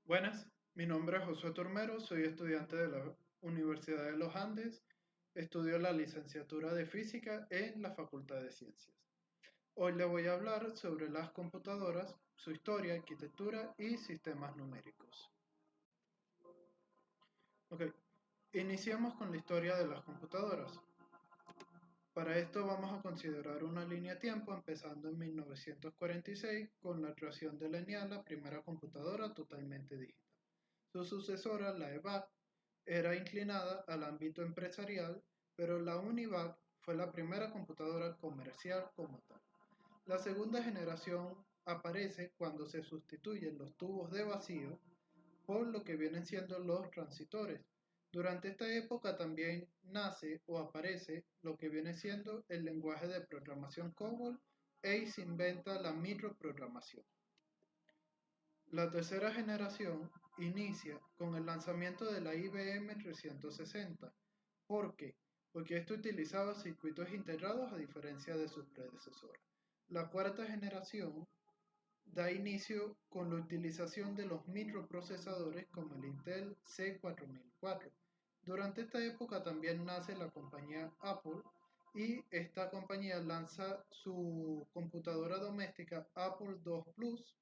Buenas, mi nombre es Josué Turmero, soy estudiante de la Universidad de los Andes, estudio la licenciatura de Física en la Facultad de Ciencias. Hoy le voy a hablar sobre las computadoras, su historia, arquitectura y sistemas numéricos. Ok, iniciamos con la historia de las computadoras. Para esto vamos a considerar una línea de tiempo empezando en 1946 con la creación de la ENIAC, la primera computadora totalmente digital. Su sucesora, la EVAC, era inclinada al ámbito empresarial, pero la UNIVAC fue la primera computadora comercial como tal. La segunda generación aparece cuando se sustituyen los tubos de vacío por lo que vienen siendo los transitores. Durante esta época también nace o aparece lo que viene siendo el lenguaje de programación COBOL e se inventa la microprogramación. La tercera generación inicia con el lanzamiento de la IBM 360. ¿Por qué? Porque esto utilizaba circuitos integrados a diferencia de sus predecesoras. La cuarta generación da inicio con la utilización de los microprocesadores como el Intel C4004. Durante esta época también nace la compañía Apple y esta compañía lanza su computadora doméstica Apple II Plus.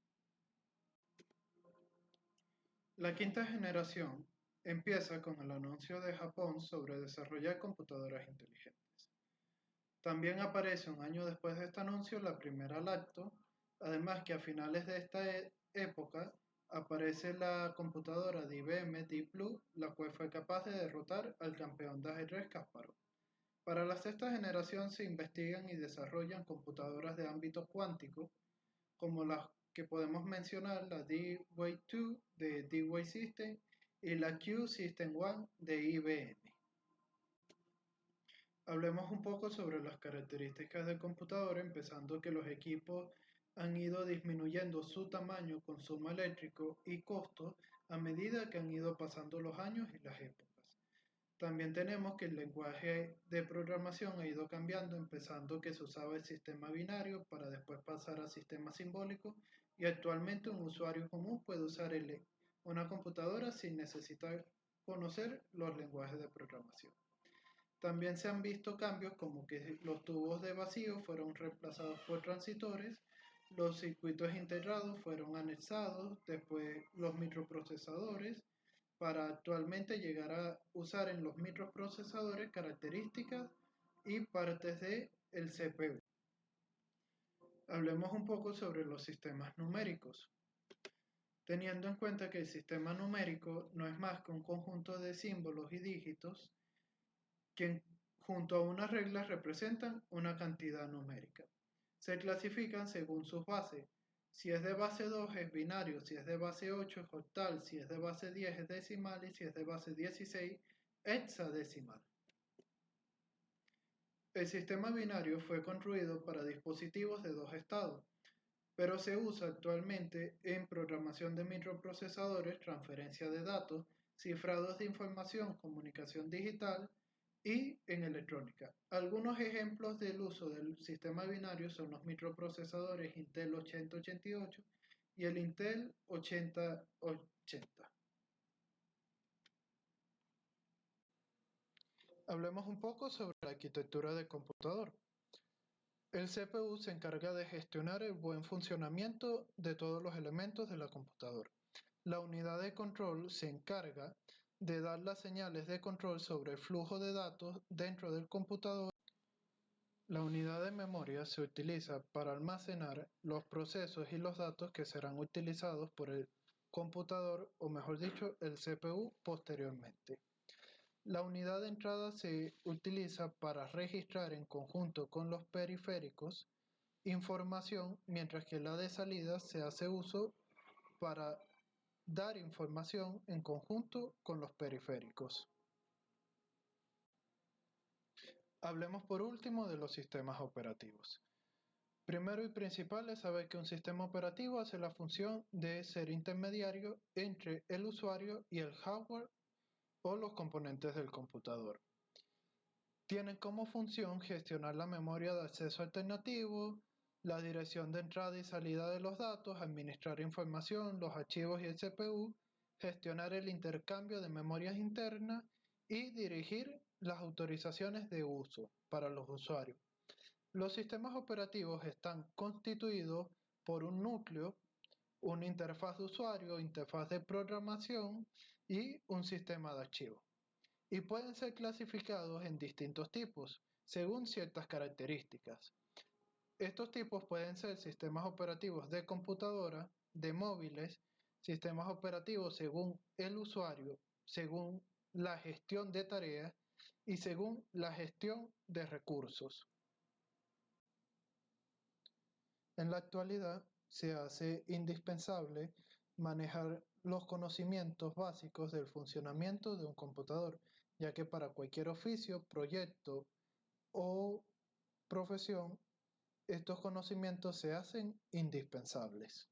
La quinta generación empieza con el anuncio de Japón sobre desarrollar computadoras inteligentes. También aparece un año después de este anuncio la primera lacto, además que a finales de esta época aparece la computadora de IBM Deep Blue, la cual fue capaz de derrotar al campeón de ajedrez Kasparov. Para la sexta generación se investigan y desarrollan computadoras de ámbito cuántico, como las que podemos mencionar la D-Wave 2 de D-Wave System y la Q-System One de IBM. Hablemos un poco sobre las características del computador, empezando que los equipos han ido disminuyendo su tamaño, consumo eléctrico y costo a medida que han ido pasando los años y las épocas. También tenemos que el lenguaje de programación ha ido cambiando, empezando que se usaba el sistema binario para después pasar a sistema simbólico y actualmente un usuario común puede usar una computadora sin necesitar conocer los lenguajes de programación. También se han visto cambios como que los tubos de vacío fueron reemplazados por transitores, los circuitos integrados fueron anexados, después los microprocesadores, para actualmente llegar a usar en los microprocesadores características y partes del CPU. Hablemos un poco sobre los sistemas numéricos. Teniendo en cuenta que el sistema numérico no es más que un conjunto de símbolos y dígitos que junto a unas reglas representan una cantidad numérica. Se clasifican según sus bases. Si es de base 2 es binario, si es de base 8 es octal, si es de base 10 es decimal y si es de base 16 hexadecimal. El sistema binario fue construido para dispositivos de dos estados, pero se usa actualmente en programación de microprocesadores, transferencia de datos, cifrados de información, comunicación digital y en electrónica. Algunos ejemplos del uso del sistema binario son los microprocesadores Intel 8088 y el Intel 8080. Hablemos un poco sobre la arquitectura del computador. El CPU se encarga de gestionar el buen funcionamiento de todos los elementos de la computadora. La unidad de control se encarga de dar las señales de control sobre el flujo de datos dentro del computador. La unidad de memoria se utiliza para almacenar los procesos y los datos que serán utilizados por el computador, o mejor dicho, el CPU posteriormente. La unidad de entrada se utiliza para registrar en conjunto con los periféricos información, mientras que la de salida se hace uso para dar información en conjunto con los periféricos. Hablemos por último de los sistemas operativos. Primero y principal es saber que un sistema operativo hace la función de ser intermediario entre el usuario y el hardware o los componentes del computador. Tienen como función gestionar la memoria de acceso alternativo, la dirección de entrada y salida de los datos, administrar información, los archivos y el CPU, gestionar el intercambio de memorias internas y dirigir las autorizaciones de uso para los usuarios. Los sistemas operativos están constituidos por un núcleo, una interfaz de usuario, interfaz de programación y un sistema de archivos. Y pueden ser clasificados en distintos tipos, según ciertas características. Estos tipos pueden ser sistemas operativos de computadora, de móviles, sistemas operativos según el usuario, según la gestión de tareas y según la gestión de recursos. En la actualidad se hace indispensable manejar los conocimientos básicos del funcionamiento de un computador, ya que para cualquier oficio, proyecto o profesión, estos conocimientos se hacen indispensables.